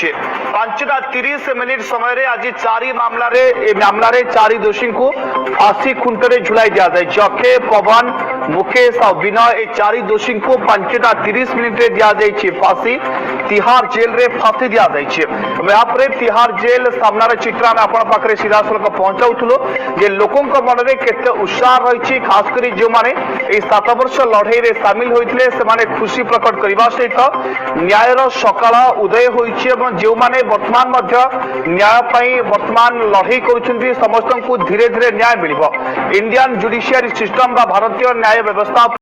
5:30 समय आज 4 मामलें 4 दोषी को फांसी खुंटे झुलाई दि जाए। अक्षय, पवन, मुकेश और विनय ए 4 दोषी को 5:30 दि जाए फांसी। तिहार जेल रे फांसी दि जाए। तिहार जेल सामना चित्र आम आप सीधा सड़क पहुंचाऊलु जे लोकों मन में केते उत्साह रही। खासकर जो मैंने 7 वर्ष लड़ई में सामिल होते से खुशी प्रकट करने सहित न्यायर सकाल उदय होती जो मैंने वर्तमान न्याय वर्तमान लड़ई कर समस्त को धीरे धीरे न्याय मिल। इंडियन जुडिशियरी सिस्टम भारतीय न्याय व्यवस्था